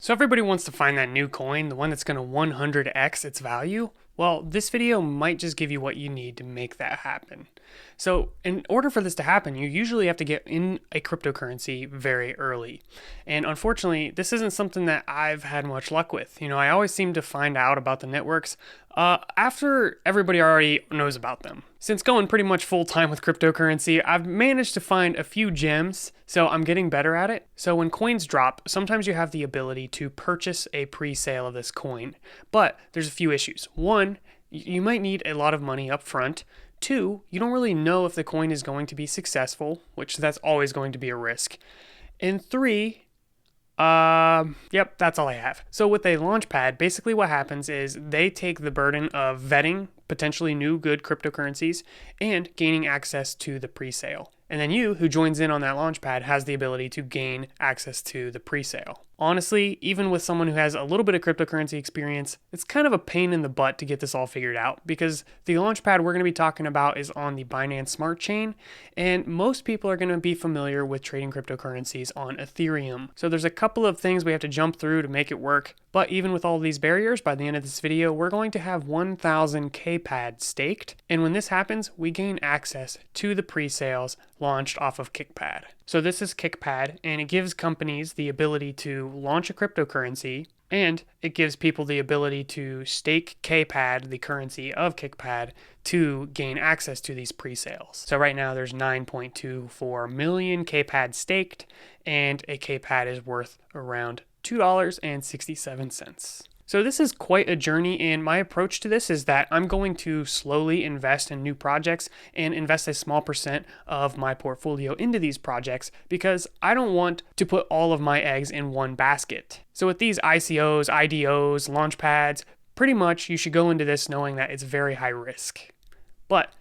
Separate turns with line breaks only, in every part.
So everybody wants to find that new coin, the one that's going to 100x its value. Well, this video might just give you what you need to make that happen. So in order for this to happen, you usually have to get in a cryptocurrency very early. And unfortunately, this isn't something that I've had much luck with. I always seem to find out about the networks after everybody already knows about them. Since going pretty much full time with cryptocurrency, I've managed to find a few gems, so I'm getting better at it. So when coins drop, sometimes you have the ability to purchase a pre-sale of this coin, but there's a few issues. One, you might need a lot of money up front. Two, you don't really know if the coin is going to be successful, which that's always going to be a risk. And three, yep, that's all I have. So with a Launchpad, basically what happens is they take the burden of vetting potentially new good cryptocurrencies and gaining access to the pre-sale. And then you, who joins in on that Launchpad, has the ability to gain access to the pre-sale. Honestly, even with someone who has a little bit of cryptocurrency experience, it's kind of a pain in the butt to get this all figured out because the Launchpad we're going to be talking about is on the Binance Smart Chain, and most people are going to be familiar with trading cryptocurrencies on Ethereum. So there's a couple of things we have to jump through to make it work, but even with all these barriers, by the end of this video, we're going to have 1,000 KPAD staked, and when this happens, we gain access to the pre-sales launched off of KPAD. So this is KPAD, and it gives companies the ability to launch a cryptocurrency, and it gives people the ability to stake KPAD, the currency of KPAD, to gain access to these pre-sales. So right now there's 9.24 million KPAD staked, and a KPAD is worth around $2.67. So this is quite a journey, and my approach to this is that I'm going to slowly invest in new projects and invest a small percent of my portfolio into these projects because I don't want to put all of my eggs in one basket. So with these ICOs, IDOs, Launchpads, pretty much you should go into this knowing that it's very high risk. But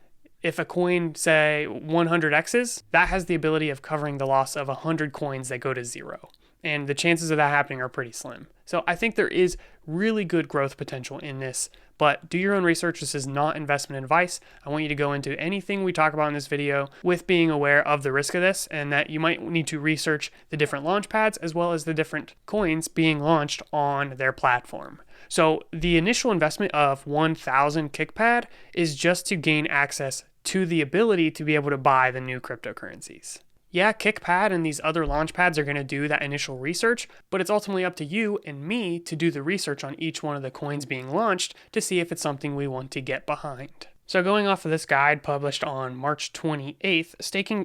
if a coin, say 100x's, that has the ability of covering the loss of 100 coins that go to zero. And the chances of that happening are pretty slim. So I think there is really good growth potential in this, but do your own research. This is not investment advice. I want you to go into anything we talk about in this video with being aware of the risk of this and that you might need to research the different launch pads as well as the different coins being launched on their platform. So the initial investment of 1,000 KPAD is just to gain access to the ability to be able to buy the new cryptocurrencies. Yeah, KPAD and these other launch pads are going to do that initial research, but it's ultimately up to you and me to do the research on each one of the coins being launched to see if it's something we want to get behind. So going off of this guide published on March 28th, staking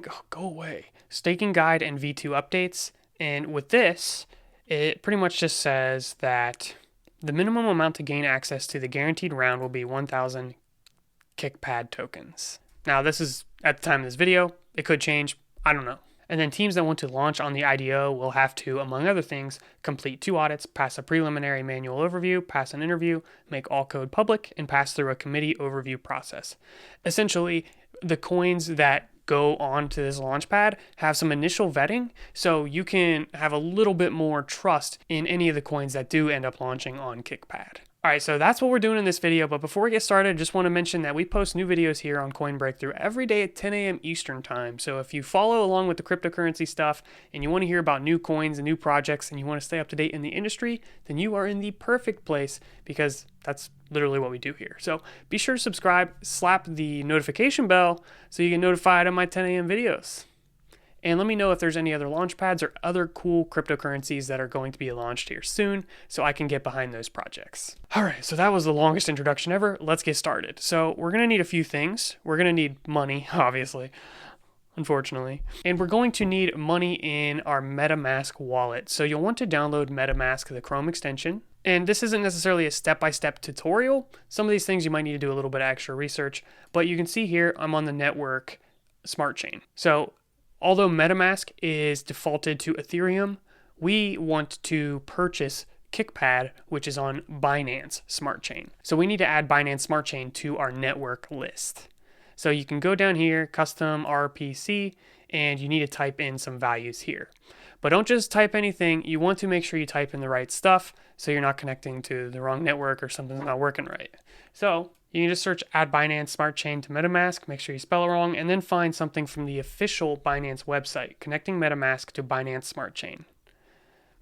guide and V2 updates, and with this, it pretty much just says that the minimum amount to gain access to the guaranteed round will be 1,000 KPAD tokens. Now this is at the time of this video, it could change. I don't know. And then teams that want to launch on the IDO will have to, among other things, complete 2 audits, pass a preliminary manual overview, pass an interview, make all code public, and pass through a committee overview process. Essentially, the coins that go on to this launchpad have some initial vetting, so you can have a little bit more trust in any of the coins that do end up launching on KPAD. All right, so that's what we're doing in this video, but before we get started, I just want to mention that we post new videos here on Coin Breakthrough every day at 10 a.m. Eastern time. So if you follow along with the cryptocurrency stuff and you want to hear about new coins and new projects and you want to stay up to date in the industry, then you are in the perfect place because that's literally what we do here. So be sure to subscribe, slap the notification bell so you get notified of my 10 a.m. videos. And let me know if there's any other launch pads or other cool cryptocurrencies that are going to be launched here soon so I can get behind those projects. All right, so that was the longest introduction ever. Let's get started. So we're going to need a few things. We're going to need money, obviously, unfortunately. And we're going to need money in our MetaMask wallet. So you'll want to download MetaMask, the Chrome extension. And this isn't necessarily a step-by-step tutorial. Some of these things you might need to do a little bit of extra research, but you can see here I'm on the network Smart Chain. So although MetaMask is defaulted to Ethereum, we want to purchase KPAD, which is on Binance Smart Chain. So we need to add Binance Smart Chain to our network list. So you can go down here, custom RPC, and you need to type in some values here. But don't just type anything. You want to make sure you type in the right stuff so you're not connecting to the wrong network or something's not working right. So you can just search add Binance Smart Chain to MetaMask, make sure you spell it wrong, and then find something from the official Binance website, connecting MetaMask to Binance Smart Chain.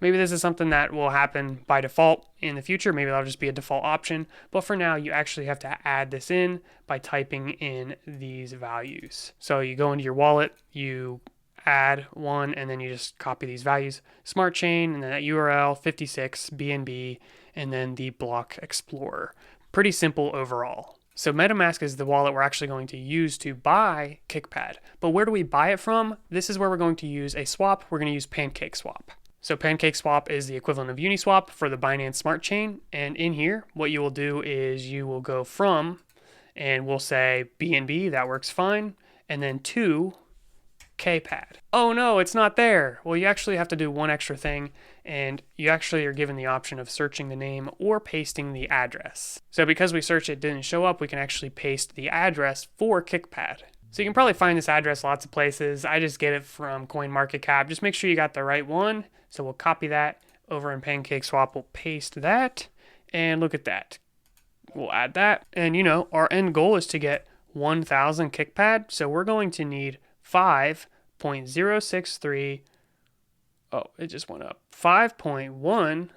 Maybe this is something that will happen by default in the future. Maybe that'll just be a default option. But for now, you actually have to add this in by typing in these values. So you go into your wallet, you add one, and then you just copy these values. Smart chain, and then that URL, 56, BNB, and then the block explorer. Pretty simple overall. So MetaMask is the wallet we're actually going to use to buy KPAD. But where do we buy it from? This is where we're going to use a swap. We're going to use PancakeSwap. So PancakeSwap is the equivalent of Uniswap for the Binance Smart Chain. And in here, what you will do is you will go from, and we'll say BNB, that works fine, and then to KPAD. Oh no, it's not there. Well, you actually have to do one extra thing, and you actually are given the option of searching the name or pasting the address. So because we searched it didn't show up, we can actually paste the address for KPAD. So you can probably find this address lots of places. I just get it from CoinMarketCap. Just make sure you got the right one. So we'll copy that over in PancakeSwap. We'll paste that, and look at that. We'll add that, and our end goal is to get 1,000 KPAD. So we're going to need 5.063. Oh, it just went up. 5.1.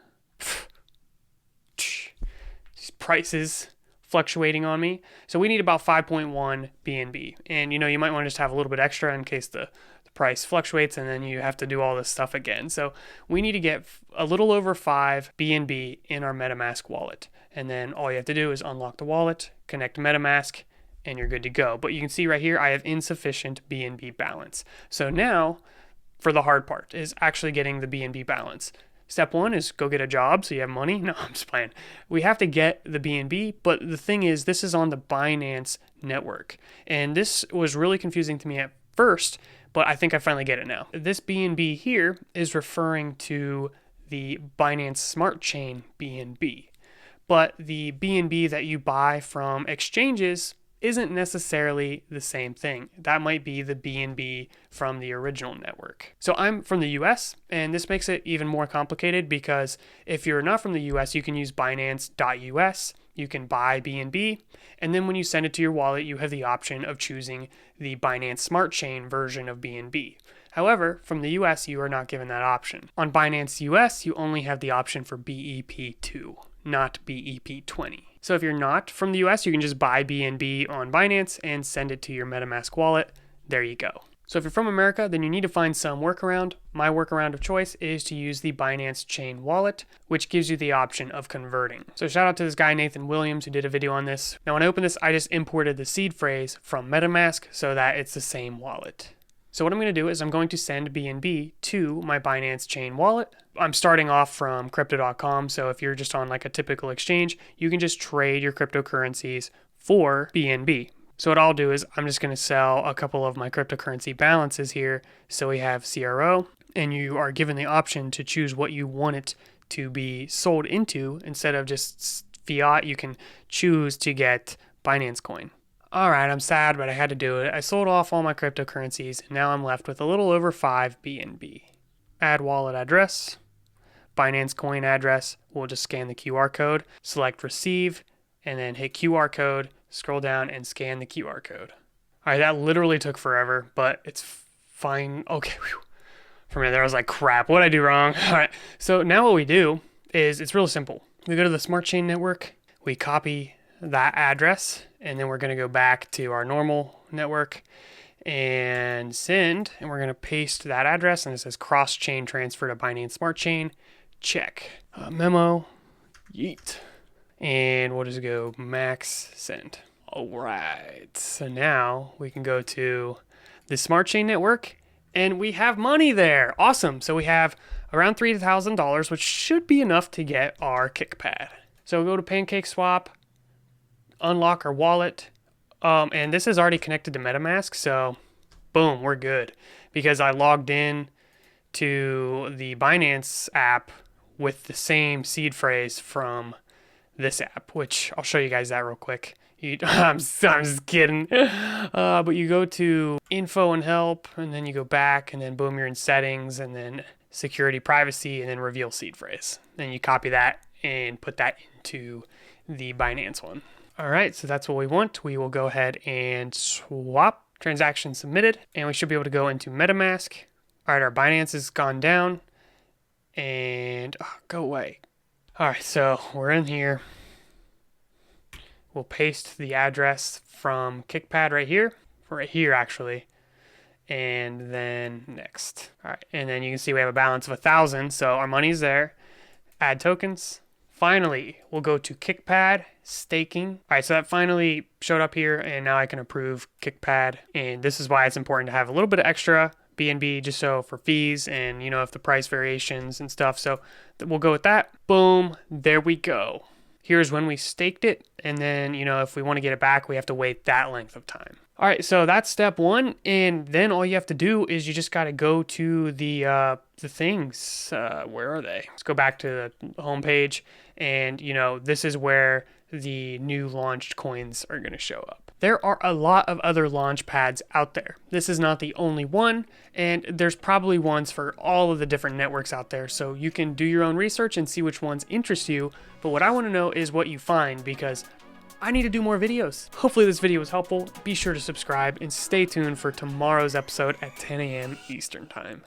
These prices fluctuating on me. So we need about 5.1 BNB. And you might want to just have a little bit extra in case the price fluctuates and then you have to do all this stuff again. So we need to get a little over 5 BNB in our MetaMask wallet. And then all you have to do is unlock the wallet, connect to MetaMask, and you're good to go. But you can see right here, I have insufficient BNB balance. So now, for the hard part, is actually getting the BNB balance. Step one is go get a job so you have money. No, I'm just playing. We have to get the BNB, but the thing is, this is on the Binance network. And this was really confusing to me at first, but I think I finally get it now. This BNB here is referring to the Binance Smart Chain BNB. But the BNB that you buy from exchanges isn't necessarily the same thing. That might be the BNB from the original network. So I'm from the US, and this makes it even more complicated because if you're not from the US, you can use Binance.us, you can buy BNB, and then when you send it to your wallet, you have the option of choosing the Binance Smart Chain version of BNB. However, from the US, you are not given that option. On Binance US, you only have the option for BEP2, not BEP20. So if you're not from the US, you can just buy BNB on Binance and send it to your MetaMask wallet. There you go. So if you're from America, then you need to find some workaround. My workaround of choice is to use the Binance Chain wallet, which gives you the option of converting. So shout out to this guy, Nathan Williams, who did a video on this. Now when I open this, I just imported the seed phrase from MetaMask so that it's the same wallet. So what I'm going to do is I'm going to send BNB to my Binance Chain wallet. I'm starting off from crypto.com, so if you're just on like a typical exchange, you can just trade your cryptocurrencies for BNB. So what I'll do is I'm just going to sell a couple of my cryptocurrency balances here. So we have CRO, and you are given the option to choose what you want it to be sold into. Instead of just fiat, you can choose to get Binance Coin. All right, I'm sad, but I had to do it. I sold off all my cryptocurrencies, and now I'm left with a little over 5 BNB. Add wallet address, Binance Coin address. We'll just scan the QR code, select receive, and then hit QR code, scroll down, and scan the QR code. All right, that literally took forever, but it's fine. Okay, whew. For a minute there, I was like, crap, what did I do wrong? All right, so now what we do is it's real simple. We go to the Smart Chain network, we copy that address, and then we're going to go back to our normal network and send, and we're going to paste that address, and it says cross-chain transfer to Binance Smart Chain. Check. Memo. Yeet. And we'll just go max send. All right. So now we can go to the Smart Chain network, and we have money there. Awesome. So we have around $3,000, which should be enough to get our KPAD. So we'll go to PancakeSwap, unlock our wallet, and this is already connected to MetaMask, so boom, we're good because I logged in to the Binance app with the same seed phrase from this app, which I'll show you guys that real quick. I'm just kidding. But you go to info and help, and then you go back, and then boom, you're in settings, and then security, privacy, and then reveal seed phrase. Then you copy that and put that into the Binance one. All right, so that's what we want. We will go ahead and swap. Transaction submitted, and we should be able to go into MetaMask. All right, our Binance has gone down, and go away. All right, so we're in here. We'll paste the address from KPAD right here actually, and then next. All right, and then you can see we have a balance of 1,000, so our money's there. Add tokens. Finally, we'll go to KPAD staking. All right, so that finally showed up here, and now I can approve KPAD. And this is why it's important to have a little bit of extra BNB just so for fees and, you know, if the price variations and stuff. So we'll go with that. Boom, there we go. Here's when we staked it. And then, you know, if we want to get it back, we have to wait that length of time. All right, so that's step one. And then all you have to do is you just got to go to the things. Where are they? Let's go back to the home page. And, you know, this is where the new launched coins are going to show up. There are a lot of other launch pads out there. This is not the only one, and there's probably ones for all of the different networks out there, so you can do your own research and see which ones interest you. But what I want to know is what you find, because I need to do more videos. Hopefully this video was helpful. Be sure to subscribe and stay tuned for tomorrow's episode at 10 a.m. Eastern Time.